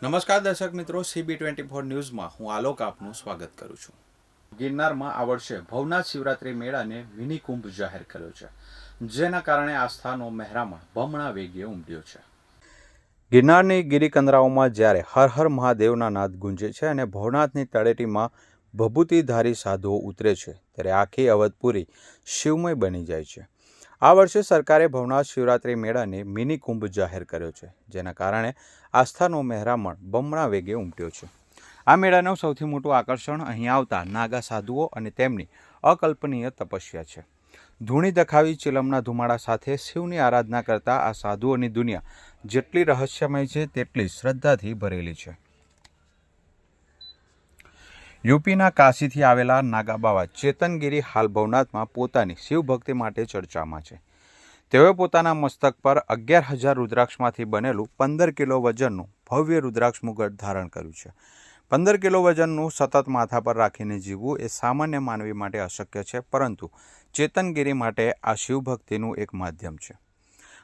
નમસ્કાર દર્શક મિત્રો, CB24 ન્યૂઝમાં હું આલોક આપનું સ્વાગત કરું છું। ગિરનારમાં આ વર્ષે ભવનાથ શિવરાત્રી મેળાને મિની કુંભ જાહેર કર્યો છે, જેના કારણે આસ્થાનો મહેરામણ બમણા વેગે ઉમટ્યો છે। ગિરનારની ગિરિકંદરાઓમાં જ્યારે હર હર મહાદેવના નાદ ગુંજે છે અને ભવનાથની તળેટીમાં ભભૂતિધારી સાધુઓ ઉતરે છે, ત્યારે આખી અવધપુરી શિવમય બની જાય છે। આ વર્ષે સરકારે ભવનાથ શિવરાત્રી મેળાને મિની કુંભ જાહેર કર્યો છે, જેના કારણે આસ્થાનો મહેરામણ બમણા વેગે ઉમટ્યો છે। આ મેળાનું સૌથી મોટું આકર્ષણ અહીં આવતા નાગા સાધુઓ અને તેમની અકલ્પનીય તપસ્યા છે। ધૂણી દખાવી ચિલમના ધુમાડા સાથે શિવની આરાધના કરતા આ સાધુઓની દુનિયા જેટલી રહસ્યમય છે તેટલી શ્રદ્ધાથી ભરેલી છે। યુપીના કાશીથી આવેલા નાગા બાવા ચેતનગીરી હાલ ભવનાથમાં પોતાની શિવભક્તિ માટે ચર્ચામાં છે। તેઓએ પોતાના મસ્તક પર 11,000 રુદ્રાક્ષમાંથી બનેલું 15 કિલો વજનનું ભવ્ય રુદ્રાક્ષ મુગટ ધારણ કર્યું છે। 15 કિલો વજનનું સતત માથા પર રાખીને જીવવું એ સામાન્ય માનવી માટે અશક્ય છે, પરંતુ ચેતનગીરી માટે આ શિવભક્તિનું એક માધ્યમ છે।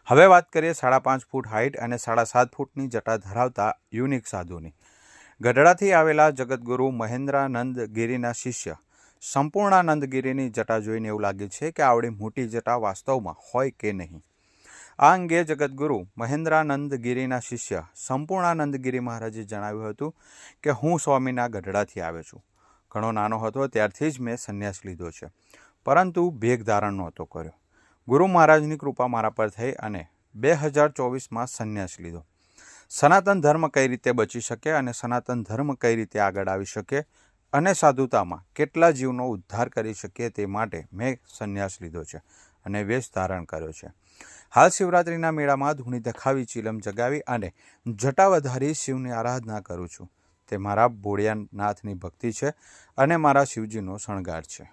હવે વાત કરીએ 5.5 ફૂટ હાઇટ અને 7.5 ફૂટની જટા ધરાવતા યુનિક સાધુની। ગઢડાથી આવેલા જગતગુરુ મહેન્દ્રાનંદ ગિરીના શિષ્ય સંપૂર્ણાનંદ ગિરીની જટા જોઈને એવું લાગે છે કે આવડી મોટી જટા વાસ્તવમાં હોય કે નહીં। આ અંગે જગતગુરુ મહેન્દ્રાનંદ ગિરીના શિષ્ય સંપૂર્ણાનંદ ગિરી મહારાજે જણાવ્યું હતું કે હું સ્વામીના ગઢડાથી આવ્યો છું। ઘણો નાનો હતો ત્યારથી જ મેં સંન્યાસ લીધો છે, પરંતુ ભેગ ધારણ નહોતો કર્યો। ગુરુ મહારાજની કૃપા મારા પર થઈ અને 2024માં સંન્યાસ લીધો। સનાતન ધર્મ કઈ રીતે બચી શકે અને સનાતન ધર્મ કઈ રીતે આગળ આવી શકે અને સાધુતામાં કેટલા જીવનો ઉદ્ધાર કરી શકીએ તે માટે મેં સંન્યાસ લીધો છે અને વેશ ધારણ કર્યો છે। હાલ શિવરાત્રિના મેળામાં ધૂણી દખાવી ચિલમ જગાવી અને જટા વધારી શિવની આરાધના કરું છું। તે મારા ભોળિયાનાથની ભક્તિ છે અને મારા શિવજીનો શણગાર છે।